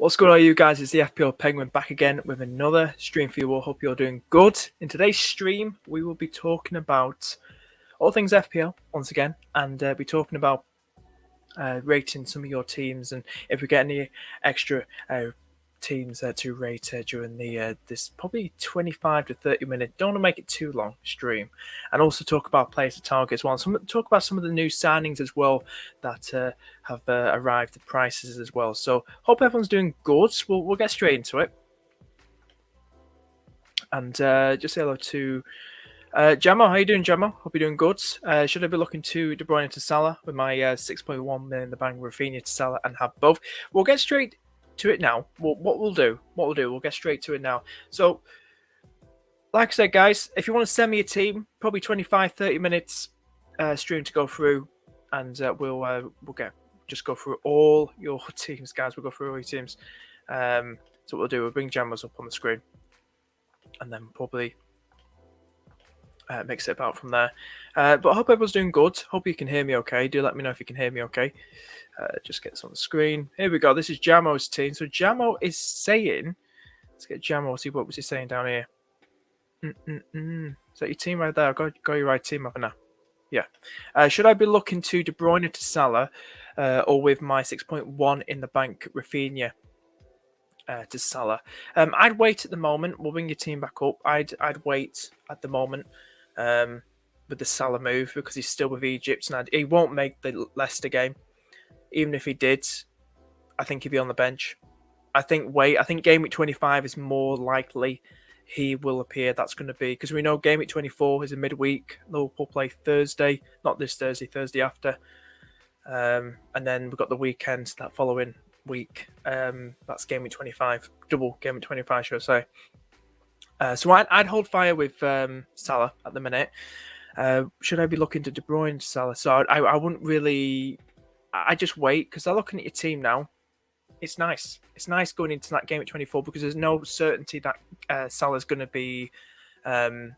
What's going on, you guys? It's the FPL Penguin back again with another stream for you all. Hope you're doing good. In today's stream, we will be talking about all things FPL once again, and be talking about rating some of your teams, and if we get any extra teams to rate during the this probably 25 to 30 minute. Don't want to make it too long stream, and also talk about players to target as well. Talk about some of the new signings as well that have arrived at prices as well. So hope everyone's doing good. We'll get straight into it, and just say hello to Jamo. How you doing, Jamo? Hope you're doing good. Should I be looking to De Bruyne to Salah with my 6.1 million in the bank, Rafinha to Salah, and have both? We'll get straight to it now. We'll get straight to it now. So, like I said, guys, if you want to send me a team, probably 25-30 minutes stream to go through, and we'll just go through all your teams, guys. We'll go through all your teams. So what we'll do, we'll bring Jamos up on the screen, and then probably mix it about from there. But I hope everyone's doing good. Hope you can hear me okay. Do let me know if you can hear me okay. Just get this on the screen. Here we go. This is Jamo's team. So Jamo is saying, let's get Jamo. See what was he saying down here. Is that your team right there? I've got your right team up now. Yeah. Should I be looking to De Bruyne to Salah, or with my 6.1 in the bank, Rafinha to Salah? I'd wait at the moment. We'll bring your team back up. I'd wait at the moment with the Salah move, because he's still with Egypt, and he won't make the Leicester game. Even if he did, I think he'd be on the bench. I think game week 25 is more likely he will appear. That's going to be, because we know game week 24 is a midweek. Liverpool play Thursday, not this Thursday, Thursday after. And then we've got the weekend that following week. That's game week 25, double game week 25, should I say. So I'd hold fire with Salah at the minute. Should I be looking to De Bruyne to Salah? So I wouldn't really. I just wait, because I'm looking at your team now. It's nice. It's nice going into that game at 24, because there's no certainty that Salah's going to be fine.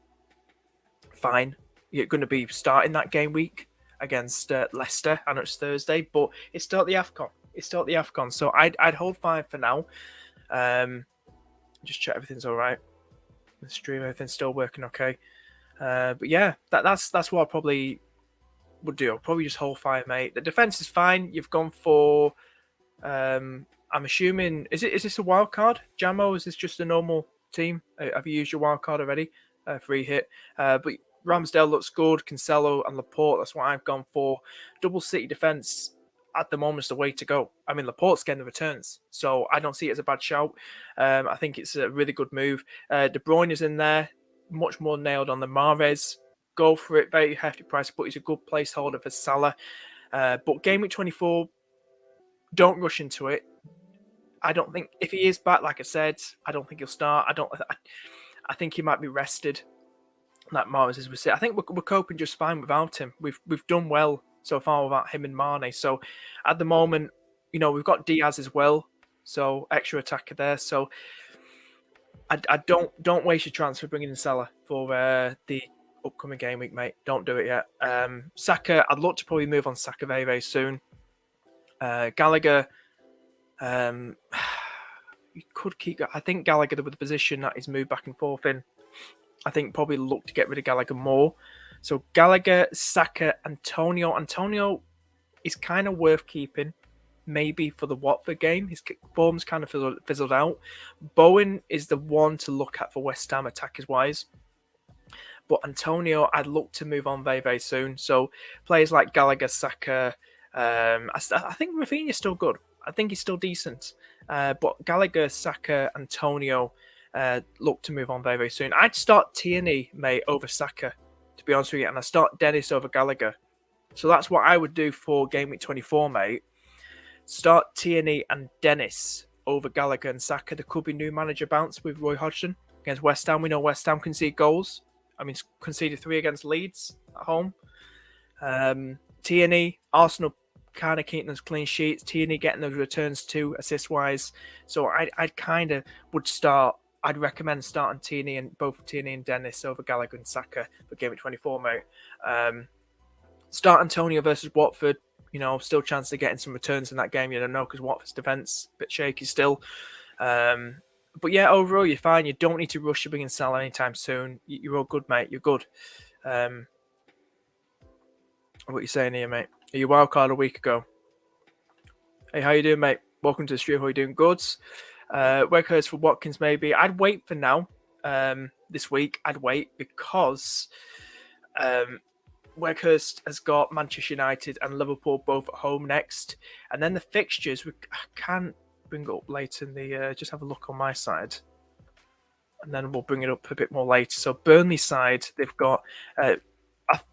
You're going to be starting that game week against Leicester. I know it's Thursday, but it's still at the AFCON. So I'd hold fire for now. Just check everything's all right. The stream, everything's still working okay. But yeah, that's what I probably would do. I'll probably just hold fire, mate. The defense is fine. You've gone for I'm assuming, is this a wild card, Jamo? Is this just a normal team? Have you used your wild card already? Free hit. But Ramsdale looks good. Cancelo and Laporte, that's what I've gone for. Double City defense at the moment is the way to go. I mean, Laporte's getting the returns, so I don't see it as a bad shout. I think it's a really good move. De Bruyne is in there, much more nailed on than Mahrez. Go for it, very hefty price, but he's a good placeholder for Salah. But game week 24, don't rush into it. I don't think, if he is back, like I said, I don't think he'll start. I think he might be rested. Like Mahrez, as we say, I think we're coping just fine without him. We've done well so far without him and Mane. So at the moment, we've got Diaz as well, so extra attacker there. So I don't waste your transfer bringing in Salah for the upcoming game week, mate. Don't do it yet. Saka, I'd look to probably move on Saka very, very soon. Gallagher, you could keep. I think Gallagher, with the position that he's moved back and forth in, I think probably look to get rid of Gallagher more. So Gallagher, Saka, Antonio. Antonio is kind of worth keeping, maybe for the Watford game. His form's kind of fizzled out. Bowen is the one to look at for West Ham attackers wise. But Antonio, I'd look to move on very, very soon. So players like Gallagher, Saka, I think Rafinha's still good. I think he's still decent. But Gallagher, Saka, Antonio, look to move on very, very soon. I'd start Tierney, mate, over Saka, to be honest with you. And I'd start Dennis over Gallagher. So that's what I would do for game week 24, mate. Start Tierney and Dennis over Gallagher and Saka. There could be new manager bounce with Roy Hodgson against West Ham. We know West Ham concede goals. I mean, conceded 3 against Leeds at home. Tierney, Arsenal kind of keeping those clean sheets. Tierney getting those returns too, assist-wise. So I'd kind of would start. I'd recommend starting both Tierney and Dennis over Gallagher and Saka for game week 24, mate. Start Antonio versus Watford. still chance of getting some returns in that game. You don't know because Watford's defence a bit shaky still. But yeah, overall you're fine. You don't need to rush to bring and sell anytime soon. You're all good, mate. You're good. What are you saying here, mate? Are you wildcard a week ago? Hey, how you doing, mate? Welcome to the stream. How you doing? Good. Weghurst for Watkins, maybe. I'd wait for now. This week, I'd wait because Weghurst has got Manchester United and Liverpool both at home next. And then the fixtures, I can't bring up later in the... just have a look on my side. And then we'll bring it up a bit more later. So Burnley side, they've got...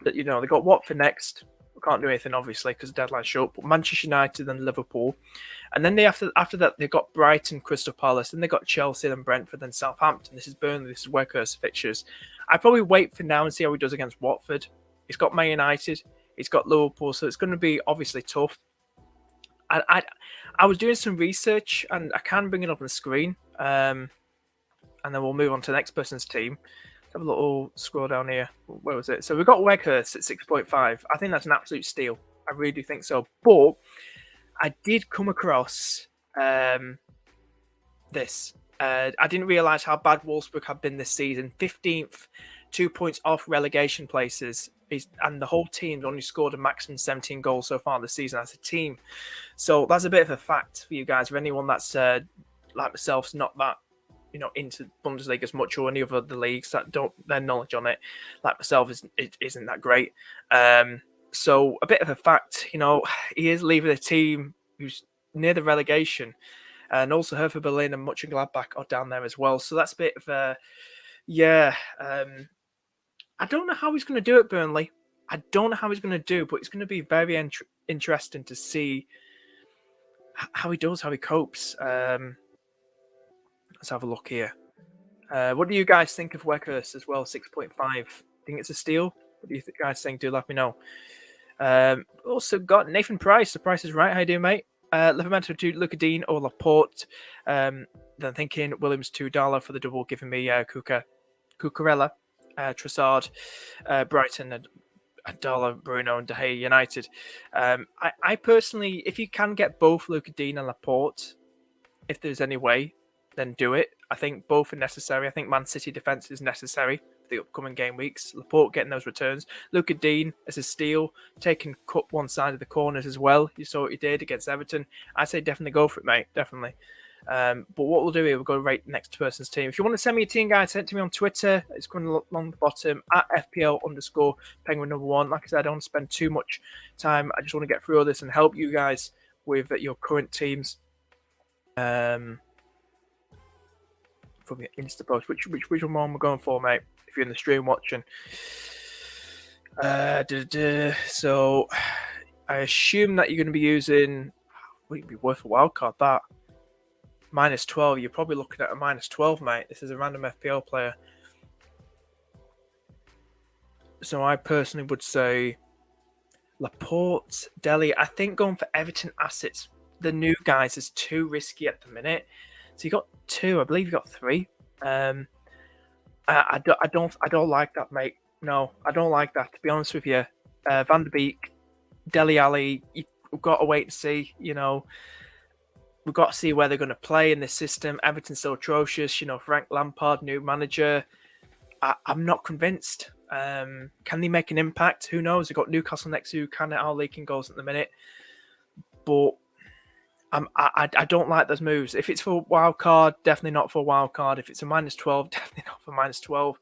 they've got Watford next. We can't do anything, obviously, because the deadline's short. But Manchester United and Liverpool. And then after that, they've got Brighton, Crystal Palace. Then they've got Chelsea, then Brentford, then Southampton. This is Burnley, this is Weghurst fixtures. I'd probably wait for now and see how he does against Watford. He's got Man United. He's got Liverpool. So it's going to be obviously tough. I was doing some research, and I can bring it up on the screen. And then we'll move on to the next person's team. Let's have a little scroll down here. Where was it? So we've got Weghurst at 6.5. I think that's an absolute steal. I really do think so. But I did come across this. I didn't realise how bad Wolfsburg have been this season. 15th, 2 points off relegation places. And the whole team's only scored a maximum 17 goals so far this season as a team. So that's a bit of a fact for you guys. For anyone that's like myself, not that into Bundesliga as much or any of the leagues that don't their knowledge on it, like myself, isn't that great. So a bit of a fact, he is leaving a team who's near the relegation, and also Hertha Berlin and Mönchengladbach are down there as well. So that's a bit of a I don't know how he's going to do it, Burnley. I don't know how he's going to do, but it's going to be very interesting to see how he does, how he copes. Let's have a look here. What do you guys think of Weghurst as well? 6.5. Think it's a steal? What do you guys think? Do let me know. Also got Nathan Price. The price is right. How you doing, mate? Livramento to Lucadine or Laporte. Then thinking Williams to Dala for the double, giving me Cucurella, Trossard, Brighton, and Dala, Bruno, and De Gea United. I personally, if you can get both Lucadine and Laporte, if there's any way, then do it. I think both are necessary. I think Man City defence is necessary for the upcoming game weeks. Laporte getting those returns. Lucadine as a steal, taking cut one side of the corners as well. You saw what he did against Everton. I say definitely go for it, mate. Definitely. But what we'll do here, we'll go right next person's team. If you want to send me a team, guys, send it to me on Twitter. It's going along the bottom at FPL_Penguin number 1. Like I said, I don't want to spend too much time. I just want to get through all this and help you guys with your current teams. From your Insta post, which one we're going for, mate? If you're in the stream watching, so I assume that you're going to be using. Would it be worth a wildcard? That -12. You're probably looking at a -12, mate. This is a random FPL player. So I personally would say Laporte, Dele. I think going for Everton assets, the new guys, is too risky at the minute. So you got 2, I believe you got 3. I don't like that, mate. No, I don't like that. To be honest with you, Van der Beek, Dele Alli, we've got to wait and see. We've got to see where they're going to play in this system. Everton's so atrocious. Frank Lampard, new manager. I'm not convinced. Can they make an impact? Who knows? They've got Newcastle next who are leaking goals at the minute, but. I don't like those moves. If it's for wild card, definitely not for wild card. If it's a -12, definitely not for -12.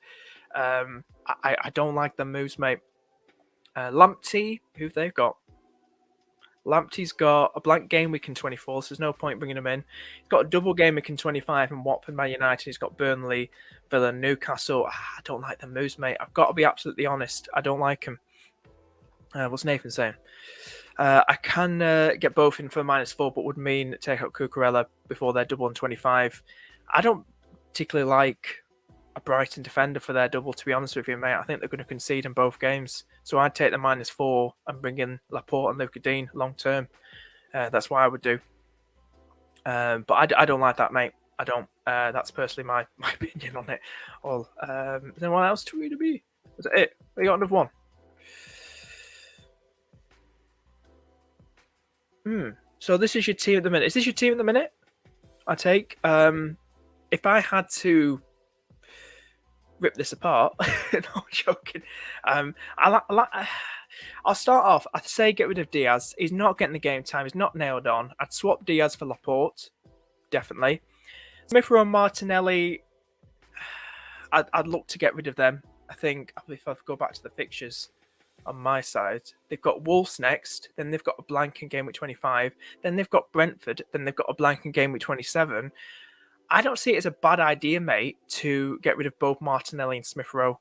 I don't like them moves, mate. Lamptey, who they've got? Lamptey's got a blank game week in 24, so there's no point bringing him in. He's got a double game week in 25 in Watford, Man United. He's got Burnley, Villa, Newcastle. I don't like them moves, mate. I've got to be absolutely honest. I don't like him. What's Nathan saying? I can get both in for -4, but would mean take out Cucurella before their double on 25. I don't particularly like a Brighton defender for their double, to be honest with you, mate. I think they're going to concede in both games. So I'd take the -4 and bring in Laporte and Lucadine long term. That's what I would do. But I don't like that, mate. I don't. That's personally my opinion on it. All. Is there anyone else to read to me? Is that it? We got another one. So this is your team at the minute. Is this your team at the minute? I take. If I had to rip this apart, no, I'm joking. I'll start off. I'd say get rid of Diaz. He's not getting the game time. He's not nailed on. I'd swap Diaz for Laporte, definitely. Smith Rowe and Martinelli. I'd look to get rid of them. I think if I go back to the fixtures on my side, they've got Wolves next, then they've got a blank in game week 25, then they've got Brentford, then they've got a blank in game week 27. I don't see it as a bad idea, mate, to get rid of both Martinelli and Smith Rowe.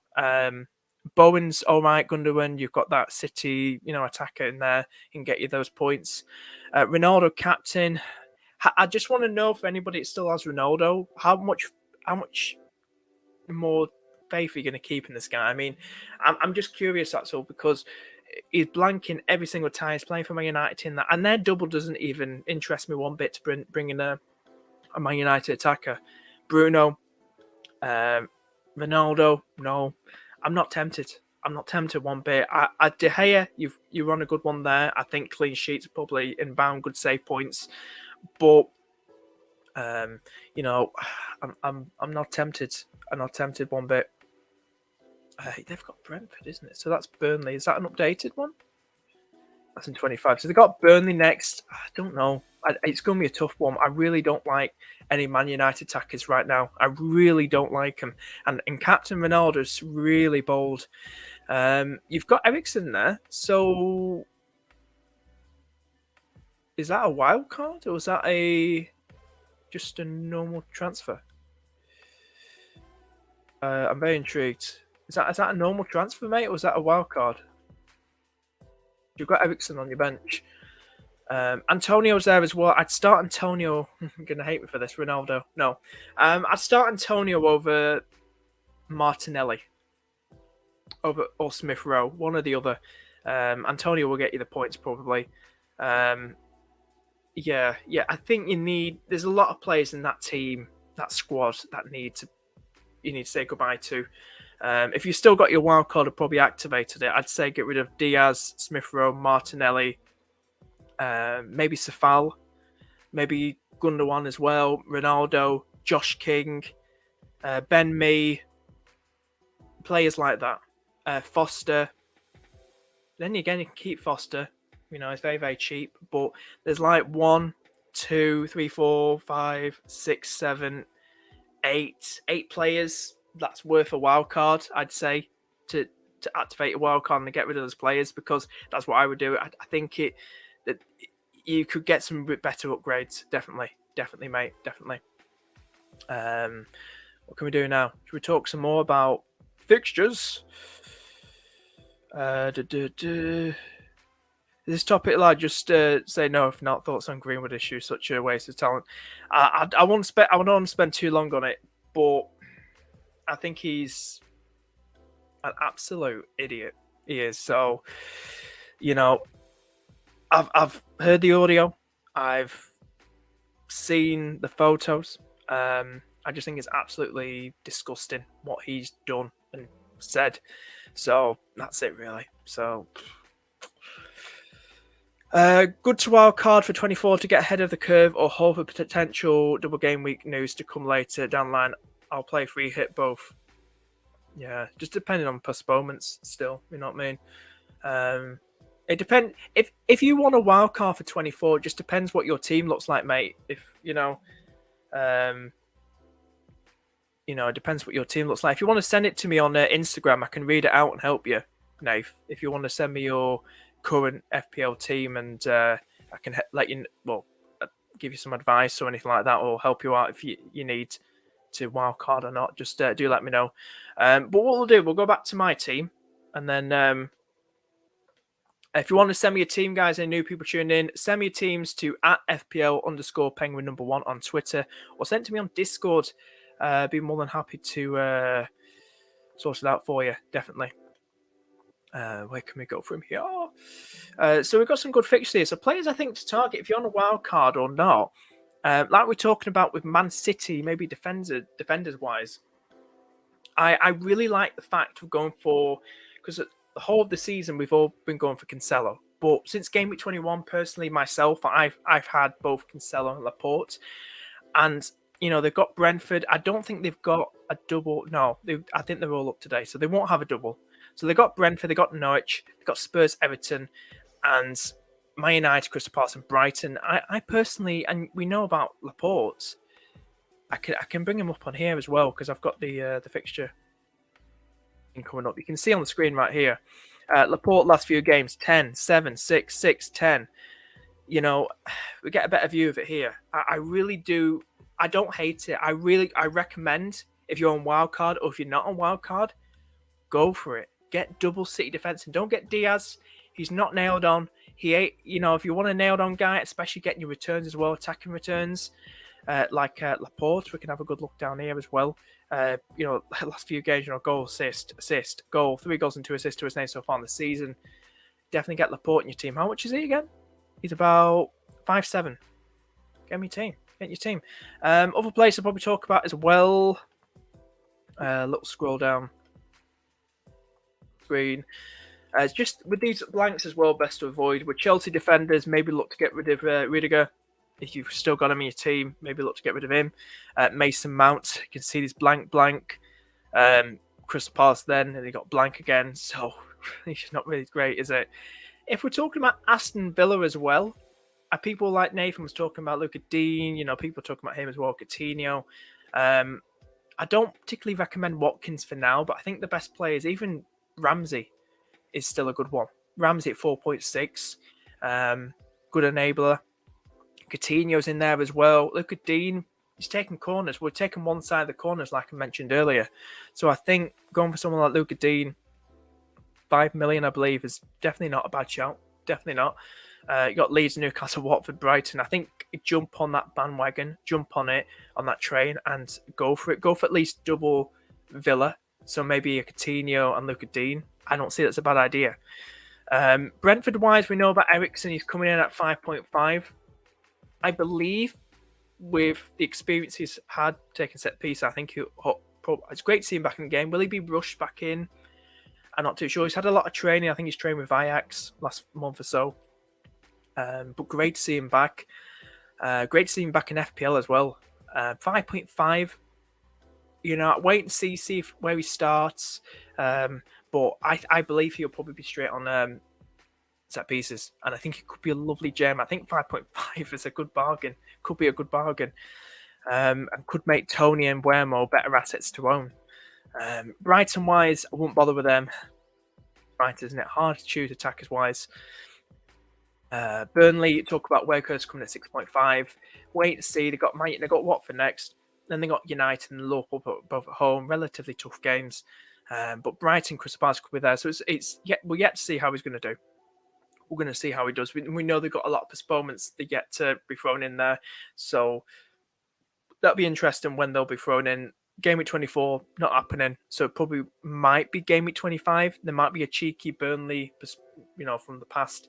Bowen's all right, Gundogan. You've got that City, attacker in there. He can get you those points. Ronaldo captain. I just want to know if anybody still has Ronaldo, how much more faith are you going to keep in this guy? I mean, I'm just curious, that's all, because he's blanking every single time. He's playing for Man United in that, and their double doesn't even interest me one bit to bring in a Man United attacker. Bruno, Ronaldo, no, I'm not tempted. I'm not tempted one bit. De Gea, you run a good one there. I think clean sheets are probably inbound, good save points, but I'm not tempted. I'm not tempted one bit. They've got Brentford, isn't it? So that's Burnley. Is that an updated one? That's in 25. So they've got Burnley next. I don't know. It's going to be a tough one. I really don't like any Man United attackers right now. I really don't like them. And Captain Ronaldo's really bold. You've got Eriksen there. So is that a wild card or is that just a normal transfer? I'm very intrigued. Is that a normal transfer, mate, or is that a wild card? You've got Eriksen on your bench. Antonio's there as well. I'd start Antonio. You're going to hate me for this, Ronaldo. No. I'd start Antonio over Martinelli. Or Smith Rowe. One or the other. Antonio will get you the points probably. Yeah. I think there's a lot of players in that team, that squad, that you need to say goodbye to. If you still got your wild card, I've probably activated it. I'd say get rid of Diaz, Smith Rowe, Martinelli, maybe Safal, maybe Gundogan as well, Ronaldo, Josh King, Ben Mee, players like that. Foster. Then again, you can keep Foster. It's very, very cheap. But there's like 1, 2, 3, 4, 5, 6, 7, 8 players that's worth a wild card, I'd say, to activate a wild card and get rid of those players, because that's what I would do. I think that you could get some better upgrades. Definitely, mate. Definitely. What can we do now? Should we talk some more about fixtures? This topic, like, just say no if not. Thoughts on Greenwood issue? Such a waste of talent. I won't spend too long on it, but I think he's an absolute idiot. He is. So, I've heard the audio. I've seen the photos. I just think it's absolutely disgusting what he's done and said. So that's it, really. So good to wild card for 24 to get ahead of the curve, or hope for potential double game week news to come later down the line. I'll play free hit both. Yeah, just depending on postponements still, you know what I mean? It depends. If you want a wild card for 24, it just depends what your team looks like, mate. If it depends what your team looks like. If you want to send it to me on Instagram, I can read it out and help you, Nath. If you want to send me your current FPL team, and I can give you some advice or anything like that, or help you out if you need to wildcard or not, just do let me know. But what we'll do, we'll go back to my team, and then if you want to send me a team, guys, any new people tuning in, send me your teams to @FPL_penguin1 on Twitter, or send it to me on Discord. Be more than happy to sort it out for you, definitely. Where can we go from here? So we've got some good fixtures here. So players I think to target if you're on a wild card or not. Like we're talking about with Man City, maybe defenders wise. I really like the fact of going for, because the whole of the season we've all been going for Cancelo. But since game week 21, personally, myself, I've had both Cancelo and Laporte. And, they've got Brentford. I don't think they've got a double. No, I think they're all up today. So they won't have a double. So they've got Brentford, they've got Norwich, they've got Spurs, Everton, and Man United, Crystal Palace, and Brighton. I personally, and we know about Laporte, I can bring him up on here as well because I've got the fixture coming up. You can see on the screen right here. Laporte last few games 10, 7, 6, 6, 10. We get a better view of it here. I really do. I don't hate it. I recommend if you're on wildcard or if you're not on wildcard, go for it. Get double City defense and don't get Diaz. He's not nailed on. He ain't, if you want a nailed on guy, especially getting your returns as well, attacking returns, like Laporte, we can have a good look down here as well. Last few games, goal, assist, goal, 3 goals and 2 assists to his name so far in the season. Definitely get Laporte in your team. How much is he again? He's about 5'7". Get him your team. Get your team. Other players I'll probably talk about as well. Little scroll down screen. It's just with these blanks as well, best to avoid. With Chelsea defenders, maybe look to get rid of Rudiger. If you've still got him in your team, maybe look to get rid of him. Mason Mount, you can see this blank. Crystal Palace then, and they got blank again. So it's not really great, is it? If we're talking about Aston Villa as well, people like Nathan was talking about Luca Dean, people are talking about him as well, Coutinho. I don't particularly recommend Watkins for now, but I think the best players, even Ramsey, is still a good one. Ramsey at 4.6, good enabler. Coutinho's in there as well. Luca Dean, he's taking corners. We're taking one side of the corners, like I mentioned earlier. So I think going for someone like Luca Dean, 5 million, I believe, is definitely not a bad shout. Definitely not. You got Leeds, Newcastle, Watford, Brighton. I think jump on that bandwagon, jump on it, on that train, and go for it. Go for at least double Villa. So maybe a Coutinho and Luca Dean. I don't see that's a bad idea. Brentford-wise, we know about Ericsson. He's coming in at 5.5. I believe with the experience he's had taking set piece, I think it's great to see him back in the game. Will he be rushed back in? I'm not too sure. He's had a lot of training. I think he's trained with Ajax last month or so. But great to see him back. Great to see him back in FPL as well. 5.5. Wait and see where he starts. But I believe he'll probably be straight on set pieces. And I think it could be a lovely gem. I think 5.5 is a good bargain. Could be a good bargain. And could make Tony and Buemo better assets to own. Brighton-wise, I wouldn't bother with them. Brighton, isn't it? Hard to choose attackers-wise. Burnley, talk about Wakehurst coming at 6.5. Wait and see. They got Watford next. Then they got United and Liverpool both at home. Relatively tough games. But Brighton, Crystal Palace could be there. So we're yet to see how he's going to do. We're going to see how he does. We know they've got a lot of postponements that yet to be thrown in there. So that'll be interesting when they'll be thrown in. Game week 24, not happening. So it probably might be game week 25. There might be a cheeky Burnley, from the past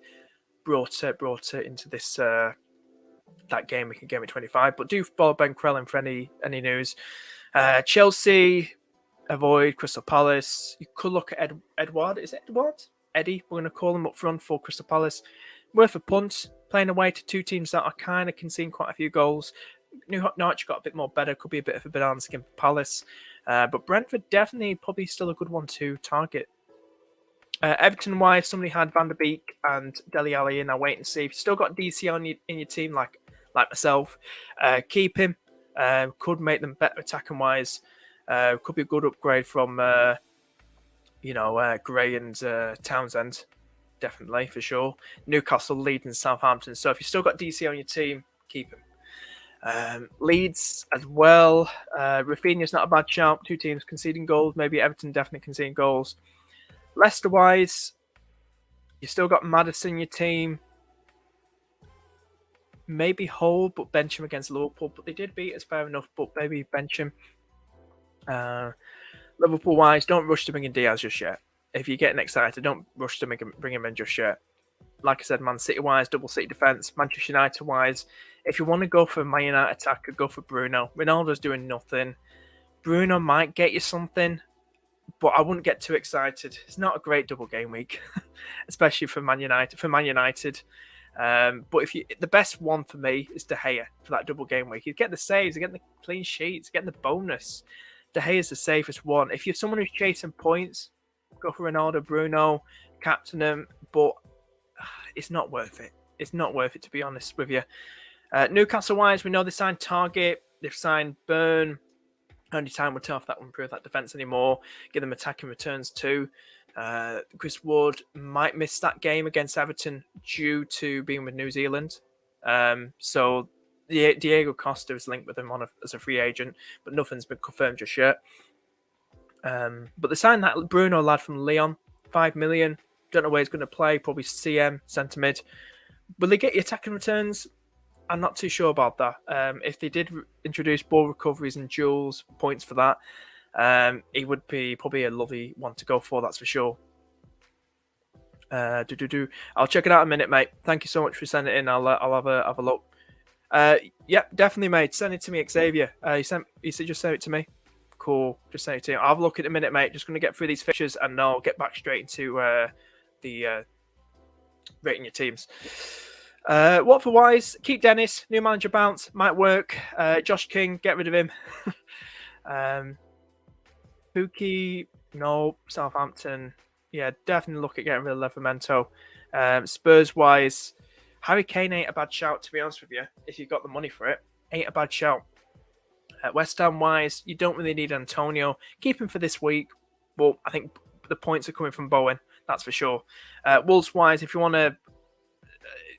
brought it into this that game week in game week 25. But do follow Ben Crellin for any news. Chelsea, avoid Crystal Palace. You could look at Edward. Is it Edward? Eddie. We're going to call him up front for Crystal Palace. Worth a punt. Playing away to two teams that are kind of conceding quite a few goals. Norwich got a bit more better. Could be a bit of a banana skin for Palace. But Brentford definitely probably still a good one to target. Everton-wise, somebody had Van der Beek and Dele Alli in. I'll wait and see. If you still got DC in your team, like myself, keep him. Could make them better attacking-wise. Could be a good upgrade from, Gray and Townsend. Definitely, for sure. Newcastle, Leeds and Southampton. So if you still got DC on your team, keep him. Leeds as well. Rafinha's not a bad shout. Two teams conceding goals. Maybe Everton definitely conceding goals. Leicester-wise, you still got Maddison in your team. Maybe hold, but bench him against Liverpool. But they did beat us, fair enough. But maybe bench him. Liverpool-wise, don't rush to bring in Diaz just yet. If you're getting excited, don't rush to bring him in just yet. Like I said, Man City-wise, double City defence. Manchester United-wise, if you want to go for a Man United attacker, go for Bruno. Ronaldo's doing nothing. Bruno might get you something, but I wouldn't get too excited. It's not a great double game week, especially for Man United. But the best one for me is De Gea for that double game week. You get the saves, you get the clean sheets, getting the bonus. De Gea is the safest one. If you're someone who's chasing points, go for Ronaldo, Bruno, captain them. But it's not worth it. It's not worth it, to be honest with you. Newcastle wise, we know they signed Target, they've signed Burn. Only time will tell if that will improve that defence anymore. Give them attacking returns too. Chris Wood might miss that game against Everton due to being with New Zealand. So Diego Costa is linked with him as a free agent, but nothing's been confirmed just yet. But they signed that Bruno lad from Lyon, 5 million. Don't know where he's going to play. Probably CM, centre mid. Will they get your attacking returns? I'm not too sure about that. If they did introduce ball recoveries and duels points for that, it would be probably a lovely one to go for. That's for sure. I'll check it out in a minute, mate. Thank you so much for sending it in. I'll have a look. Yep, definitely, mate. Send it to me, Xavier. You said just send it to me. Cool. Just send it to you. I'll have a look in a minute, mate. Just going to get through these fixtures and I'll get back straight into the rating your teams. Watford wise, keep Dennis. New manager bounce might work. Josh King, get rid of him. Pookie, no. Southampton, yeah, definitely look at getting rid of Levermento. Spurs wise, Harry Kane ain't a bad shout, to be honest with you. If you've got the money for it, ain't a bad shout. West Ham wise, you don't really need Antonio. Keep him for this week, but I think the points are coming from Bowen. That's for sure. Wolves wise, if you want to.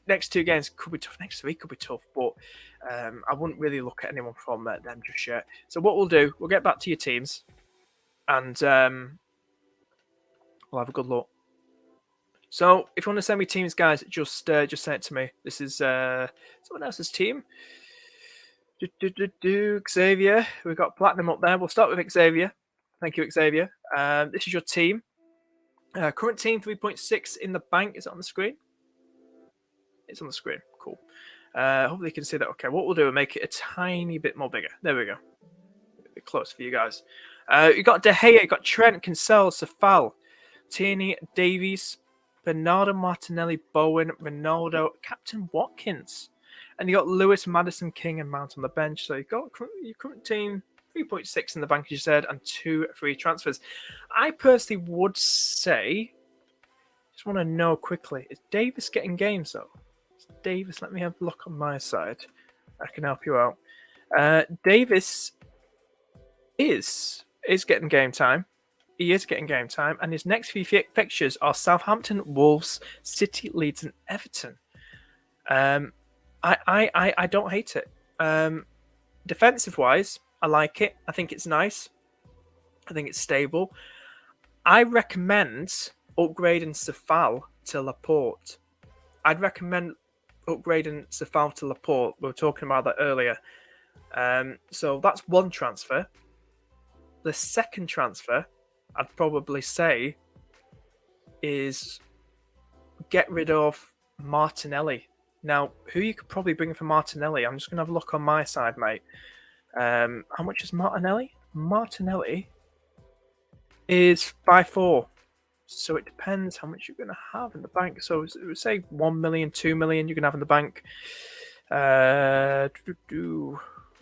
Next two games could be tough. Next week could be tough, but I wouldn't really look at anyone from them just yet. So what we'll do, we'll get back to your teams, and we'll have a good look. So if you want to send me teams, guys, just send it to me. This is someone else's team. Xavier, we've got Platinum up there. We'll start with Xavier. Thank you, Xavier. This is your team. Current team 3.6 in the bank. Is it on the screen? It's on the screen. Cool. Hopefully you can see that. Okay, what we'll do is make it a tiny bit more bigger. There we go. A bit close for you guys. You got De Gea, you got Trent, Cancel, Safal, Tierney, Davies, Bernardo Martinelli, Bowen, Ronaldo, Captain Watkins. And you got Lewis, Madison, King, and Mount on the bench. So you got your current team 3.6 in the bank, as you said, and 2 free transfers. I personally would say, just want to know quickly, is Davis getting games though? Davis, let me have a look on my side. I can help you out. Davis is getting game time. He is getting game time, and his next few fixtures are Southampton, Wolves, City, Leeds, and Everton. I don't hate it. Defensive wise, I like it. I think it's nice. I think it's stable. I recommend upgrading Safal to Laporte. I'd recommend upgrading Safal to Laporte. We were talking about that earlier. So that's one transfer. The second transfer, I'd probably say, is get rid of Martinelli. Now, who you could probably bring for Martinelli? I'm just going to have a look on my side, mate. How much is Martinelli? Martinelli is 5.4. So it depends how much you're going to have in the bank. So it would say 1 million, 2 million you can have in the bank. I'll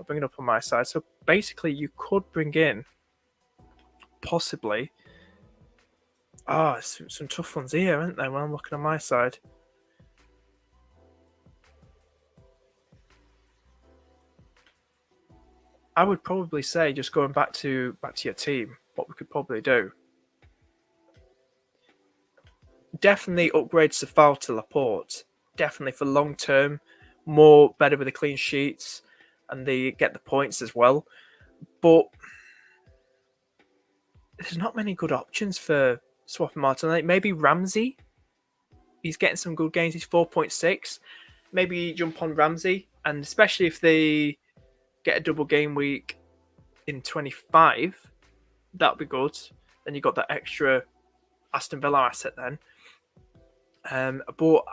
bring it up on my side. So basically, you could bring in possibly. Some tough ones here, aren't there? When I'm looking on my side. I would probably say, just going back to your team, what we could probably do. Definitely upgrade Safal to Laporte. Definitely for long term, more better with the clean sheets, and they get the points as well. But there's not many good options for swapping Martinelli. Maybe Ramsey. He's getting some good games. He's 4.6. Maybe jump on Ramsey, and especially if they get a double game week in 25, that'd be good. Then you got that extra Aston Villa asset then. But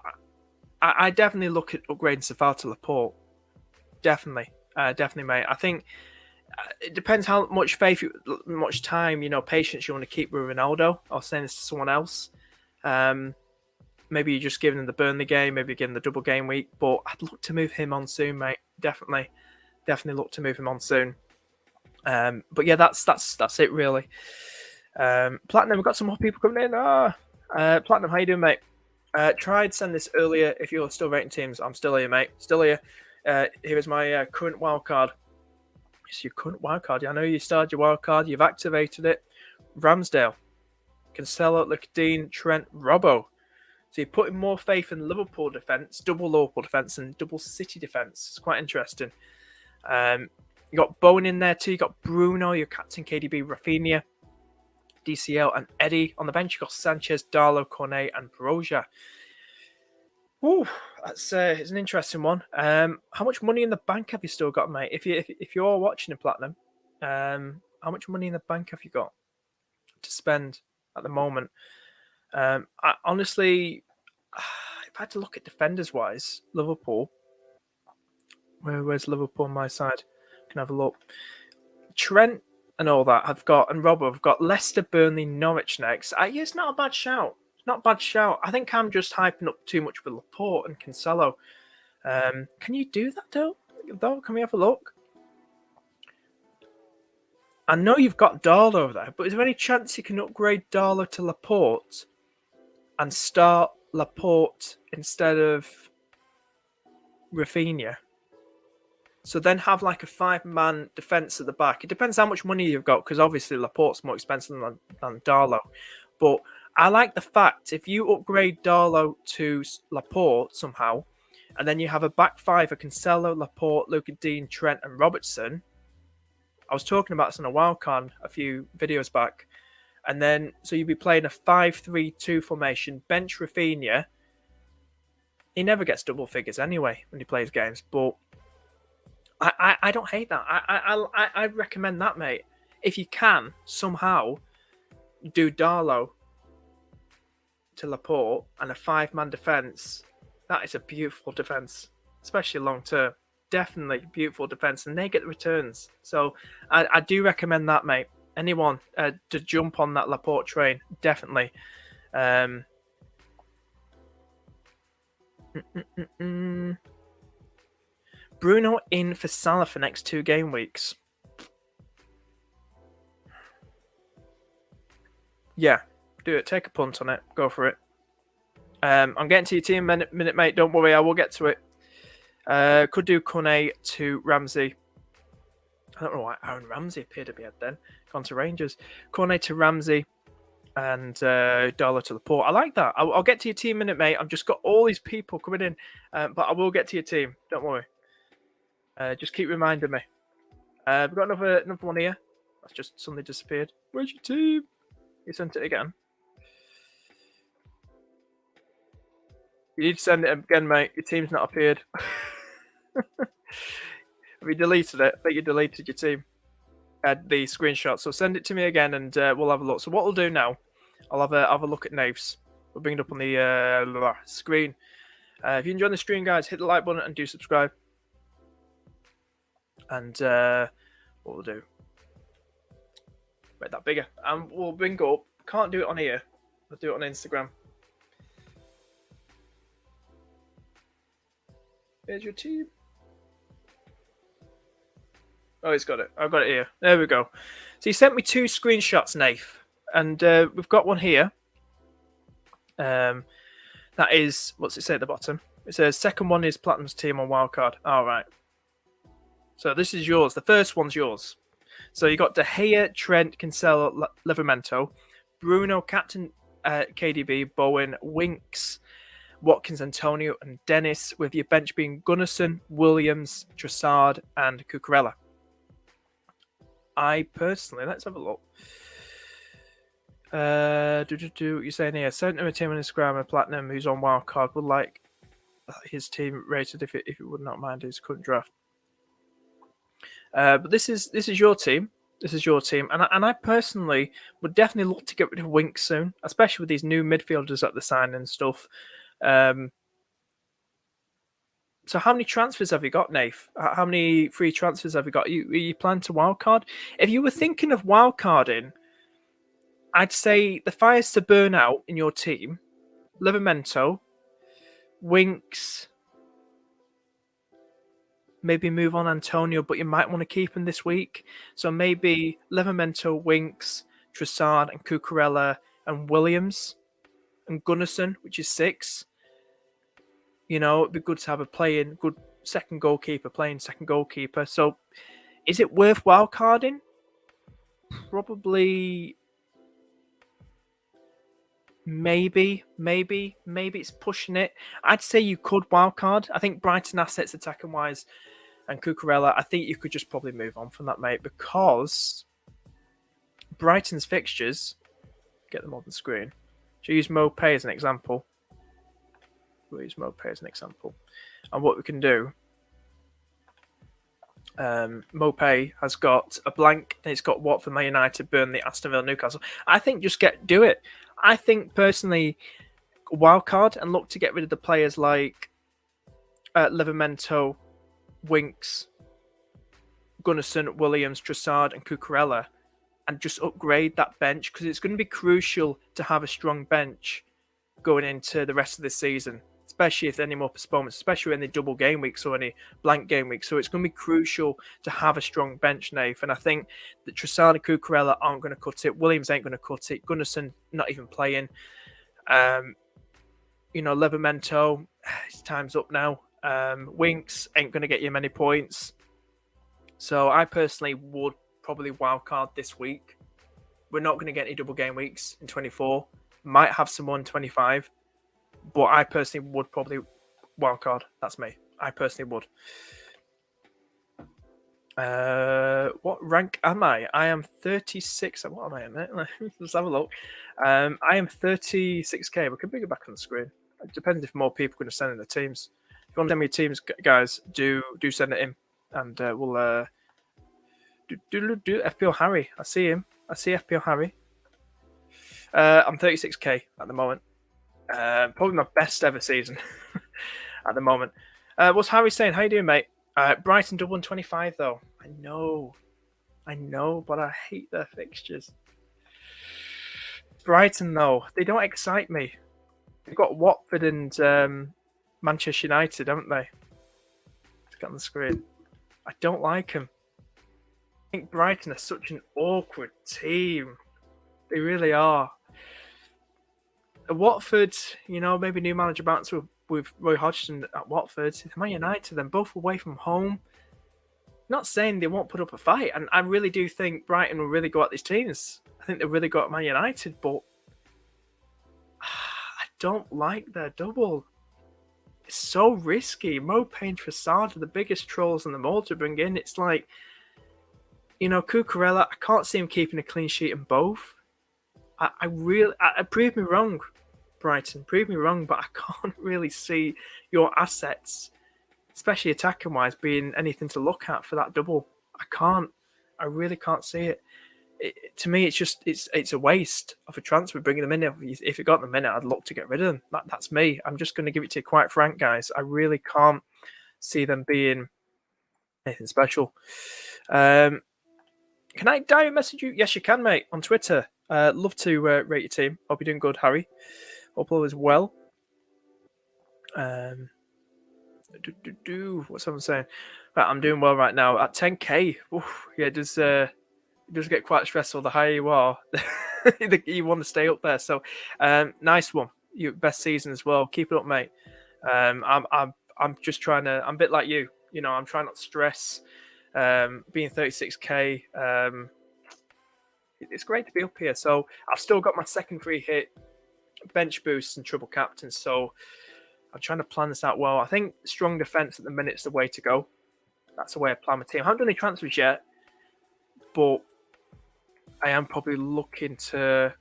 I definitely look at upgrading Safal to Laporte. Definitely, mate. I think it depends how much much time, patience you want to keep with Ronaldo. I was saying this to someone else. Maybe you're just giving him the Burnley game, maybe giving the double game week, but I'd look to move him on soon, mate. Definitely look to move him on soon. But yeah, that's it really. Platinum, we've got some more people coming in. Platinum, how you doing, mate? Tried send this earlier. If you're still rating teams, I'm still here, mate. Still here. Here is my current wildcard. It's your current wildcard. Yeah, I know you started your wildcard. You've activated it. Ramsdale, Cancelo, Lucadine, Trent, Robbo. So you're putting more faith in Liverpool defence, double Liverpool defence, and double City defence. It's quite interesting. You got Bowen in there too. You got Bruno, your captain, KDB, Rafinha, DCL, and Eddie. On the bench, you got Sanchez, Darlow, Cornet, and Broja. Ooh, it's an interesting one. How much money in the bank have you still got, mate? If you're watching in Platinum, how much money in the bank have you got to spend at the moment? I honestly, if I had to look at defenders wise, Liverpool. Where's Liverpool on my side? Can have a look. Trent and all that I've got, and Robbo, I've got Leicester, Burnley, Norwich next. Yeah, it's not a bad shout. Not a bad shout. I think I'm just hyping up too much with Laporte and Cancelo. Can you do that though? Can we have a look? I know you've got Darlow there, but is there any chance you can upgrade Darlow to Laporte and start Laporte instead of Rafinha? So then have like a 5-man defence at the back. It depends how much money you've got, because obviously Laporte's more expensive than Darlow. But I like the fact if you upgrade Darlow to Laporte somehow, and then you have a back five of Cancelo, Laporte, Lucadine, Trent, and Robertson. I was talking about this on a wildcard a few videos back. And then, so you'd be playing a 5-3-2 formation, bench Rafinha. He never gets double figures anyway when he plays games, but I don't hate that. I recommend that, mate. If you can somehow do Darlow to Laporte and a 5-man defence, that is a beautiful defence, especially long term. Definitely beautiful defence, and they get the returns. So I do recommend that, mate. Anyone to jump on that Laporte train, definitely. Bruno in for Salah for next 2 game weeks. Yeah, do it. Take a punt on it. Go for it. I'm getting to your team minute, mate. Don't worry, I will get to it. Could do Cornet to Ramsey. I don't know why Aaron Ramsey appeared at me then. Gone to Rangers. Cornet to Ramsey and Darlow to Laporte. I like that. I'll get to your team minute, mate. I've just got all these people coming in, but I will get to your team. Don't worry. Just keep reminding me. We've got another one here. That's just suddenly disappeared. Where's your team? You sent it again. You need to send it again, mate. Your team's not appeared. Have you deleted it? I think you deleted your team. The screenshot. So send it to me again, and we'll have a look. So what we'll do now, I'll have a look at names. We'll bring it up on the screen. If you enjoy the stream, guys, hit the like button and do subscribe. And what we'll do, make that bigger, and we'll bring up. Can't do it on here. I'll do it on Instagram. Here's your team. Oh, he's got it. I've got it here. There we go. So he sent me 2 screenshots, Nath, and we've got one here. That is, what's it say at the bottom? It says second one is Platinum's team on wildcard. All right. So this is yours. The first one's yours. So you got De Gea, Trent, Cancelo, Livramento, Bruno, captain, KDB, Bowen, Winks, Watkins, Antonio, and Dennis, with your bench being Gunnarsson, Williams, Trossard, and Cucurella. I personally, let's have a look. You're saying here, sent him a team on Instagram and Platinum who's on wildcard would like his team rated if it would not mind his current draft. But this is your team. This is your team, and I personally would definitely look to get rid of Winks soon, especially with these new midfielders at the sign and stuff. So So how many transfers have you got, Nath? How many free transfers have you got? Are you planning to wildcard? If you were thinking of wildcarding, I'd say the fires to burn out in your team: Livramento, Winks, maybe move on Antonio, but you might want to keep him this week. So maybe Livramento, Winks, Trossard, and Cucurella, and Williams, and Gunnarsson, which is 6. You know, it'd be good to have a good second goalkeeper playing second goalkeeper. So is it worth wildcarding? Probably. Maybe it's pushing it. I'd say you could wildcard. I think Brighton assets attacking wise and Cucurella, I think you could just probably move on from that, mate, because Brighton's fixtures, get them on the screen. Should I use Mopay as an example? We'll use Mopay as an example. And what we can do, Mopay has got a blank, and it's got Watford, Man United, Burnley, Aston Villa, Newcastle. I think just do it. I think personally, wildcard and look to get rid of the players like Livramento, Winks, Gunnarsson, Williams, Trossard, and Cucurella, and just upgrade that bench, because it's going to be crucial to have a strong bench going into the rest of the season, especially if there are any more postponements, especially in the double game weeks or any blank game weeks. So it's going to be crucial to have a strong bench, Nath. And I think that Trossard and Cucurella aren't going to cut it. Williams ain't going to cut it. Gunnarsson not even playing. Livramento, his time's up now. Winks ain't going to get you many points. So I personally would probably wildcard this week. We're not going to get any double game weeks in 24. Might have some more in 25. But I personally would probably wildcard. That's me. I personally would. What rank am I? I am 36. What am I in? Let's have a look. I am 36k. We can bring it back on the screen. It depends if more people are going to send in the teams. If you want to send me your teams, guys, do send it in, and we'll do FPL Harry. I see him. I see FPL Harry. I'm 36k at the moment. Probably my best ever season at the moment. What's Harry saying? How you doing, mate? Brighton double 125 though. I know, but I hate their fixtures. Brighton though, they don't excite me. They've got Watford and Manchester United, haven't they? Let's get on the screen. I don't like them. I think Brighton are such an awkward team. They really are. Watford, maybe new manager bounce with Roy Hodgson at Watford. Man United, then both away from home. Not saying they won't put up a fight, and I really do think Brighton will really go at these teams. I think they've really got Man United, but I don't like their double. It's so risky. Mopay and Trossard are the biggest trolls in the mall to bring in. It's like, Cucurella, I can't see him keeping a clean sheet in both. I prove me wrong, Brighton. Prove me wrong, but I can't really see your assets, especially attacking wise, being anything to look at for that double. I really can't see it. To me, it's a waste of a transfer bringing them in. If you got them in, I'd look to get rid of them. That's me. I'm just going to give it to you quite frank, guys. I really can't see them being anything special. Can I direct message you? Yes, you can, mate, on Twitter. Love to rate your team. Hope you're doing good, Harry. Hope all is well. What's someone saying? Right, I'm doing well right now at 10k. Oof, yeah, it does get quite stressful. The higher you are, you want to stay up there. So, nice one. Your best season as well. Keep it up, mate. I'm just trying to. I'm a bit like you. I'm trying not to stress. Being 36k. It's great to be up here. So I've still got my second free hit, bench boosts, and triple captain. So I'm trying to plan this out well. I think strong defense at the minute is the way to go. That's the way I plan my team. I haven't done any transfers yet, but I am probably looking to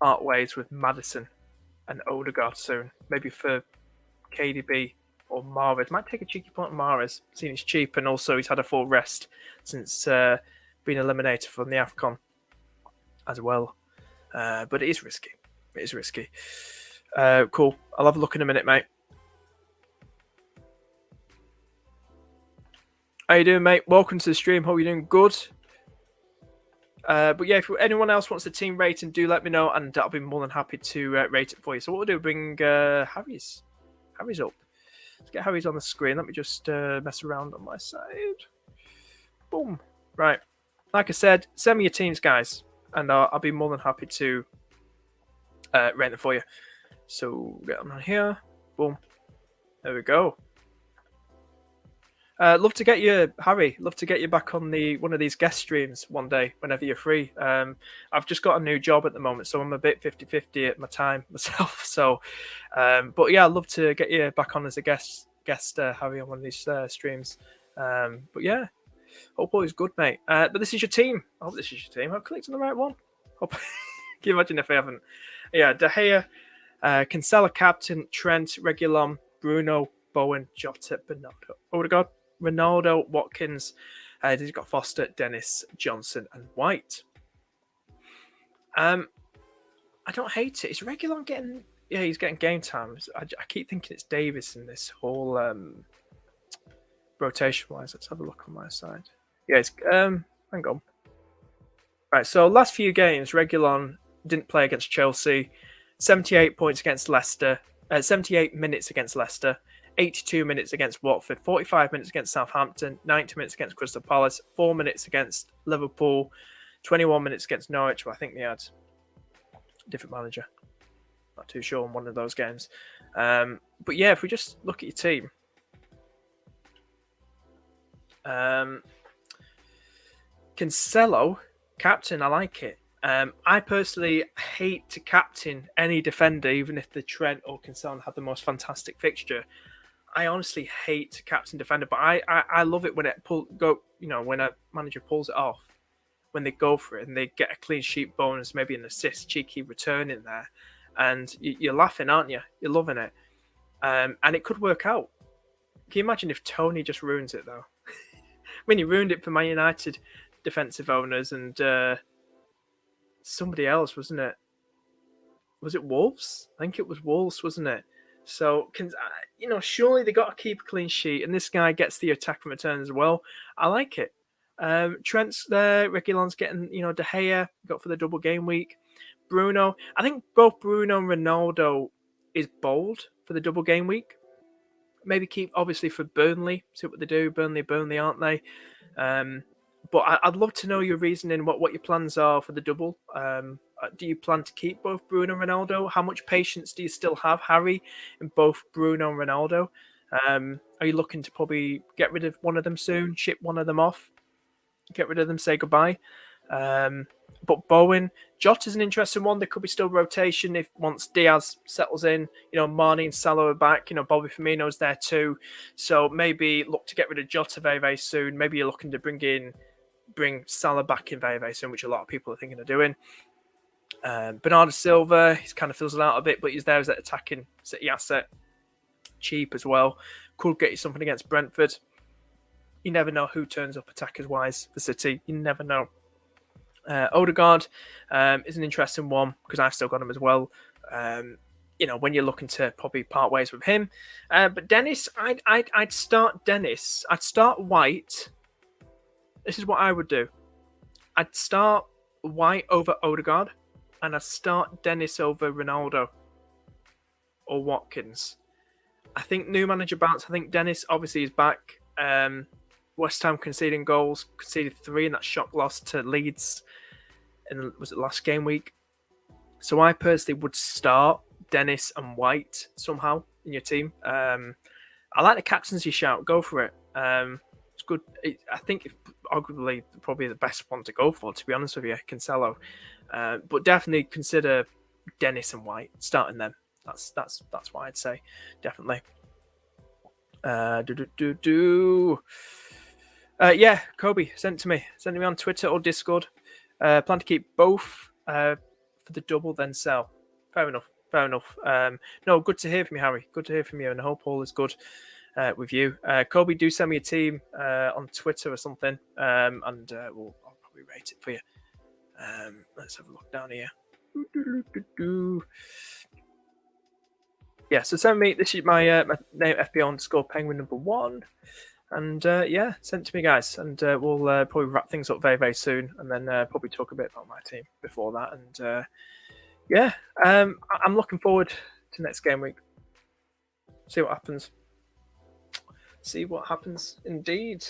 part ways with Maddison and Odegaard soon. Maybe for KDB or Mahrez. Might take a cheeky point on Mahrez, seeing he's cheap, and also he's had a full rest since being eliminated from the AFCON as well. But it is risky. Cool. I'll have a look in a minute, mate. How you doing, mate? Welcome to the stream. Hope you're doing good. But yeah, if anyone else wants a team rating, do let me know, and I'll be more than happy to rate it for you. So what we'll do, bring Harry's up. Let's get Harry's on the screen. Let me just mess around on my side. Boom. Right. Like I said, send me your teams, guys, and I'll be more than happy to rate them for you. So get them on here. Boom. There we go. Love to get you, Harry. Love to get you back on one of these guest streams one day whenever you're free. I've just got a new job at the moment, so I'm a bit 50-50 at my time myself. So, but yeah, I'd love to get you back on as a guest Harry, on one of these streams. But yeah, hope all is good, mate. But this is your team. I hope this is your team. I've clicked on the right one. Can you imagine if I haven't? Yeah, De Gea, Cancelo captain, Trent, Reguilon, Bruno, Bowen, Jota, Bernardo, Odegaard, Ronaldo, Watkins. He's got Foster, Dennis, Johnson, and White. I don't hate it. Is Reguilon getting? Yeah, he's getting game time. I keep thinking it's Davis in this whole rotation-wise. Let's have a look on my side. Yeah, it's hang on. Right, so last few games, Reguilon didn't play against Chelsea. 78 points against Leicester. 78 minutes against Leicester. 82 minutes against Watford, 45 minutes against Southampton, 90 minutes against Crystal Palace, 4 minutes against Liverpool, 21 minutes against Norwich. Well, I think they had a different manager. Not too sure on one of those games. But yeah, if we just look at your team. Cancelo, captain, I like it. I personally hate to captain any defender, even if the Trent or Cancelo had the most fantastic fixture. I honestly hate captain defender, but I love it when when a manager pulls it off, when they go for it and they get a clean sheet bonus, maybe an assist, cheeky return in there, and you're laughing, aren't you? You're loving it, and it could work out. Can you imagine if Tony just ruins it though? I mean, he ruined it for Man United defensive owners and somebody else, wasn't it? Was it Wolves? I think it was Wolves, wasn't it? So, surely they got to keep a clean sheet, and this guy gets the attack and return as well. I like it. Trent's there. Reguilon's getting, De Gea got for the double game week. Bruno, I think both Bruno and Ronaldo is bold for the double game week. Maybe keep, obviously, for Burnley. See what they do. Burnley, aren't they? But I'd love to know your reasoning, what your plans are for the double. Do you plan to keep both Bruno and Ronaldo? How much patience do you still have, Harry, in both Bruno and Ronaldo? Are you looking to probably get rid of one of them soon, ship one of them off, get rid of them, say goodbye? But Bowen, Jota's an interesting one. There could be still rotation if once Diaz settles in. Mane and Salah are back. Bobby Firmino's there too. So maybe look to get rid of Jota very, very soon. Maybe you're looking to bring Salah back in very, very soon, which a lot of people are thinking of doing. Bernardo Silva, he's kind of fizzled out a bit, but he's there as an attacking City asset. Cheap as well. Could get you something against Brentford. You never know who turns up attackers-wise for City. You never know. Odegaard is an interesting one because I've still got him as well. When you're looking to probably part ways with him. But Dennis, I'd start Dennis. I'd start White. This is what I would do. I'd start White over Odegaard, and I'd start Dennis over Ronaldo or Watkins. I think new manager bounce. I think Dennis obviously is back. West Ham conceded 3 in that shock loss to Leeds was it last game week? So I personally would start Dennis and White somehow in your team. I like the captaincy shout. Go for it. It's good. I think it's arguably probably the best one to go for, to be honest with you, Cancelo. But definitely consider Dennis and White starting them. That's what I'd say. Definitely. Yeah, Kobe sent me on Twitter or Discord. Plan to keep both for the double, then sell. Fair enough. No, good to hear from you, Harry. Good to hear from you, and I hope all is good with you. Kobe, do send me a team on Twitter or something, and I'll probably rate it for you. Let's have a look down here. Yeah, so send me. This is my name, FPL_penguin number 1. And yeah, send it to me, guys, and we'll probably wrap things up very, very soon, and then probably talk a bit about my team before that. And yeah, I'm looking forward to next game week. See what happens. See what happens, indeed.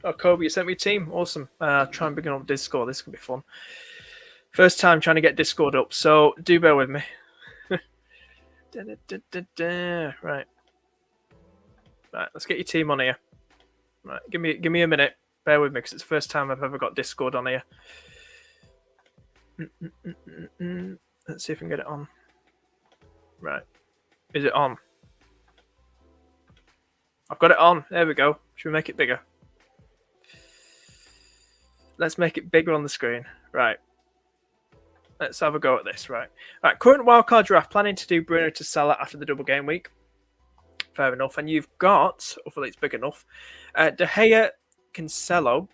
Oh, Kobe, you sent me a team. Awesome. Try and bring it on Discord. This could be fun. First time trying to get Discord up, so do bear with me. Right. Right, let's get your team on here. Right, give me a minute. Bear with me because it's the first time I've ever got Discord on here. Let's see if we can get it on. Right. Is it on? I've got it on. There we go. Should we make it bigger? Let's make it bigger on the screen. Right. Let's have a go at this. Right. Current wildcard draft. Planning to do Bruno to Salah after the double game week. Fair enough. And you've got, hopefully it's big enough, De Gea, Cancelo.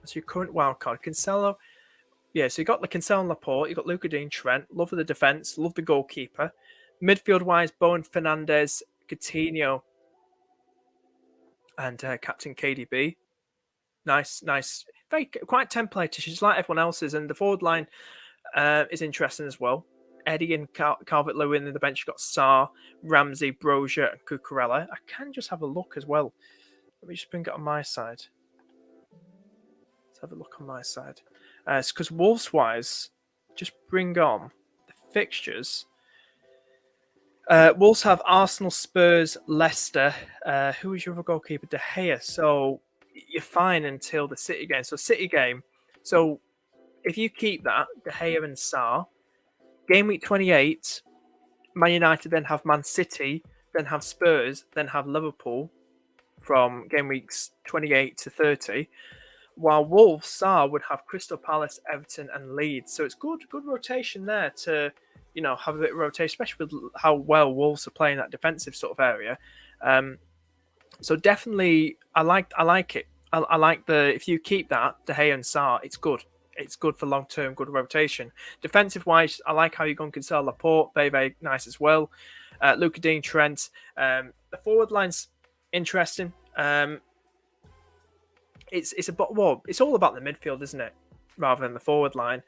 That's your current wildcard. Cancelo. Yeah, so you got the Cancelo and Laporte. You got Luka Dean, Trent. Love of the defense. Love the goalkeeper. Midfield wise, Bowen, Fernandes, Coutinho, and Captain KDB. Nice. Very quite template-ish, just like everyone else's. And the forward line is interesting as well. Eddie and Calvert-Lewin in the bench. You've got Sarr, Ramsey, Brozier, and Cucurella. I can just have a look as well. Let me just bring it on my side. Let's have a look on my side. It's because Wolves-wise, just bring on the fixtures. Wolves have Arsenal, Spurs, Leicester. Who is your other goalkeeper? De Gea. So you're fine until the City game. So City game. So if you keep that, De Gea and Sarr, game week 28, Man United then have Man City, then have Spurs, then have Liverpool from game weeks 28 to 30. While Wolves, Sarr would have Crystal Palace, Everton, and Leeds. So it's good rotation there to, have a bit of rotation, especially with how well Wolves are playing that defensive sort of area. So definitely, I like it. I like if you keep that, De Gea and Sarr, it's good. It's good for long-term, good rotation. Defensive-wise, I like how you're going Cancelo, Laporte, very, very nice as well. Luka Dean, Trent. The forward line's interesting. It's all about the midfield, isn't it? Rather than the forward line.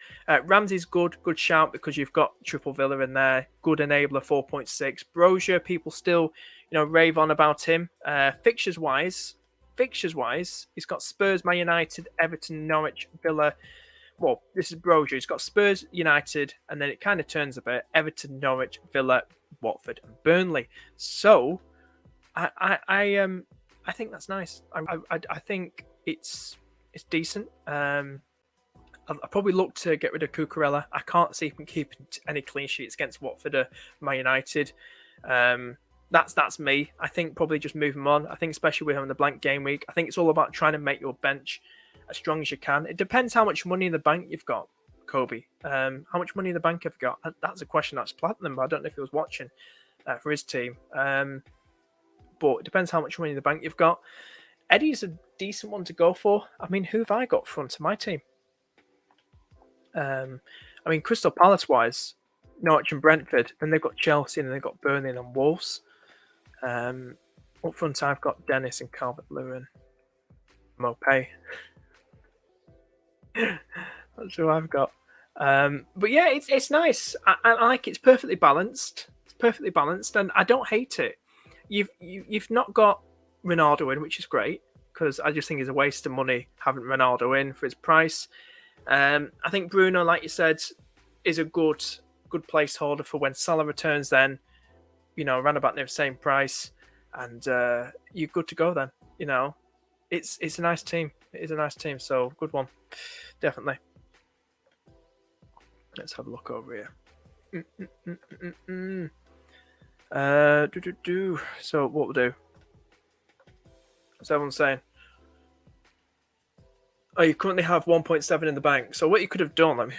Ramsey's good shout because you've got Triple Villa in there. Good enabler, 4.6. Brozier, people still, rave on about him. Fixtures wise, he's got Spurs, Man United, Everton, Norwich, Villa. Well, this is Brozier. He's got Spurs, United, and then it kind of turns a bit. Everton, Norwich, Villa, Watford, and Burnley. So, I think that's nice. I think it's decent. I'll probably look to get rid of Cucurella. I can't see him keeping any clean sheets against Watford or Man United. That's me. I think probably just move him on. I think especially with having the blank game week, I think it's all about trying to make your bench as strong as you can. It depends how much money in the bank you've got, Kobe. How much money in the bank have you got? That's a question that's Platinum. I don't know if he was watching for his team. But it depends how much money in the bank you've got. Eddie's a decent one to go for. I mean, who have I got front of my team? Crystal Palace wise, Norwich and Brentford. Then they've got Chelsea and then they've got Burnley and Wolves. Up front, I've got Dennis and Calvert-Lewin. Mopay. That's who I've got. But yeah, it's nice. I like it. It's perfectly balanced. And I don't hate it. You've not got Ronaldo in, which is great because I just think it's a waste of money having Ronaldo in for his price. I think Bruno, like you said, is a good placeholder for when Salah returns. Then, around about the same price, and you're good to go. Then, it's a nice team. It is a nice team. So good one, definitely. Let's have a look over here. So what we'll do? What's everyone saying? Oh, you currently have 1.7 in the bank. So what you could have done, I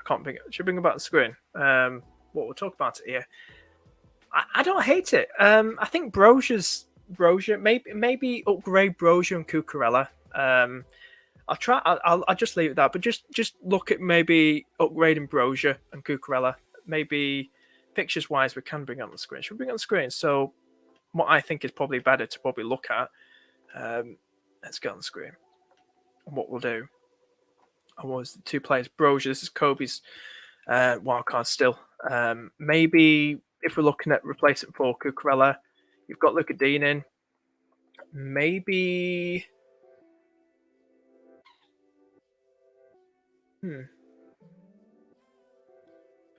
can't bring it. Should bring about the screen. What we'll talk about it here. I don't hate it. I think Brozier, maybe upgrade Brozier and Cucurella. I'll just leave it that. But just look at maybe upgrading Brozier and Cucurella. Maybe pictures wise, we can bring it on the screen. Should we bring it on the screen? So what I think is probably better to probably look at. Let's get on the screen. And what we'll do. I was the 2 players. Brozier, this is Kobe's wildcard still. Maybe if we're looking at replacement for Cucurella, you've got Luca Dean in. Maybe. Going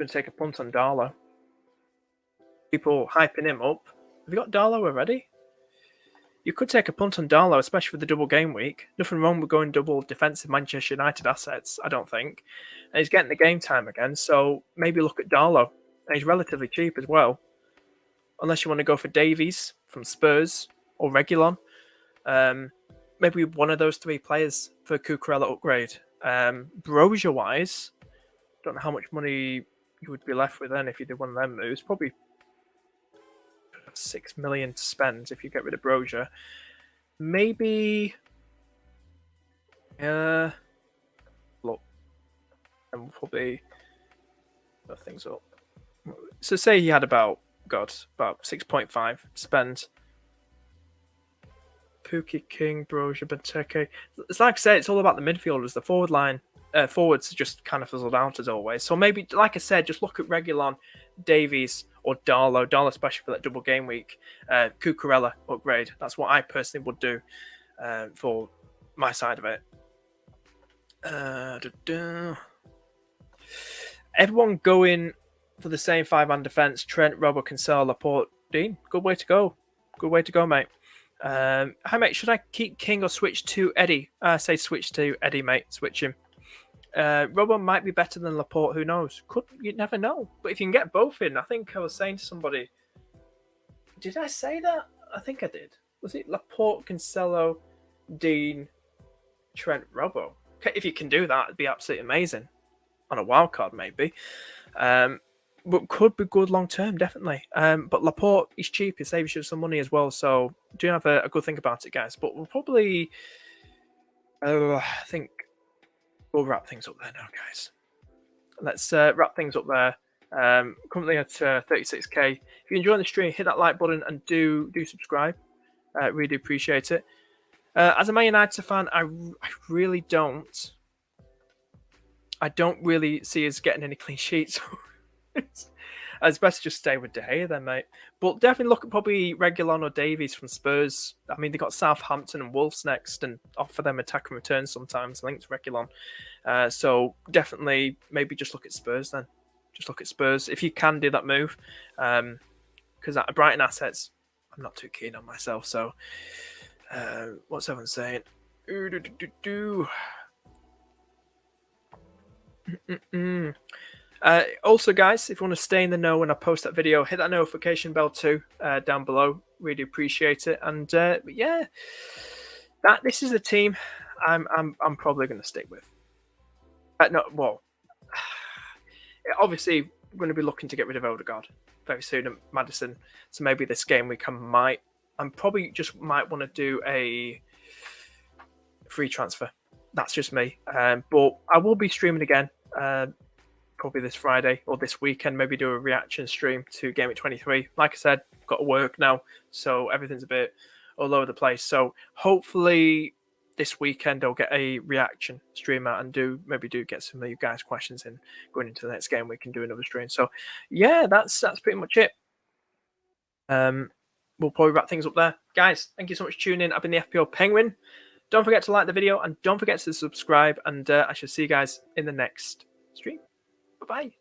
to take a punt on Darlow. People hyping him up. Have you got Darlow already? You could take a punt on Darlow, especially for the double game week. Nothing wrong with going double defensive Manchester United assets, I don't think. And he's getting the game time again, so maybe look at Darlow. And he's relatively cheap as well. Unless you want to go for Davies from Spurs or Reguilon. Maybe one of those 3 players for Cucurella upgrade. Brozier-wise, don't know how much money you would be left with then if you did one of them moves. Probably 6 million to spend if you get rid of Brozier. Maybe look, and we'll probably put things up. So say he had about 6.5 spend. Pookie, King, Brozier, Benteke. It's like I said, it's all about the midfielders. The forward line, forwards just kind of fizzled out as always. So maybe, like I said, just look at Reguilon, Davies, or Darlow. Darlow, especially for that double game week. Cucurella upgrade. That's what I personally would do for my side of it. Everyone going for the same 5-man defense. Trent, Robbo, Cancelo, Laporte, Dean. Good way to go. Good way to go, mate. Hi, mate. Should I keep King or switch to Eddie? I say switch to Eddie, mate. Switch him. Robbo might be better than Laporte. Who knows? You never know. But if you can get both in, I think I was saying to somebody. Did I say that? I think I did. Was it Laporte, Cancelo, Dean, Trent, Robbo? Okay, if you can do that, it'd be absolutely amazing. On a wild card, maybe. But could be good long term, definitely. But Laporte is cheap. It saves you some money as well. So do have a good think about it, guys. But we'll probably, I think we'll wrap things up there now, guys. Let's wrap things up there. Currently at 36k. If you're enjoying the stream, hit that like button and do subscribe. Really do appreciate it. As a Man United fan, I really don't. I don't really see us getting any clean sheets. It's best to just stay with De Gea then, mate. But definitely look at probably Reguilon or Davies from Spurs. I mean, they got Southampton and Wolves next, and offer them attack and return sometimes linked to Reguilon. So definitely, maybe just look at Spurs then. Just look at Spurs if you can do that move, because at Brighton assets, I'm not too keen on myself. So, what's everyone saying? Also, guys, if you want to stay in the know when I post that video, hit that notification bell too down below. Really appreciate it. And yeah, this is the team I'm probably going to stick with. Obviously, we're going to be looking to get rid of Odegaard very soon at Maddison. So maybe this game week I'm probably just might want to do a free transfer. That's just me. But I will be streaming again. Probably this Friday or this weekend, maybe do a reaction stream to Game Week 23. Like I said, got to work now, so everything's a bit all over the place. So hopefully this weekend I'll get a reaction stream out and maybe get some of you guys' questions in going into the next game. We can do another stream. So yeah, that's pretty much it. We'll probably wrap things up there. Guys, thank you so much for tuning in. I've been the FPL Penguin. Don't forget to like the video and don't forget to subscribe, and I shall see you guys in the next stream. Bye-bye.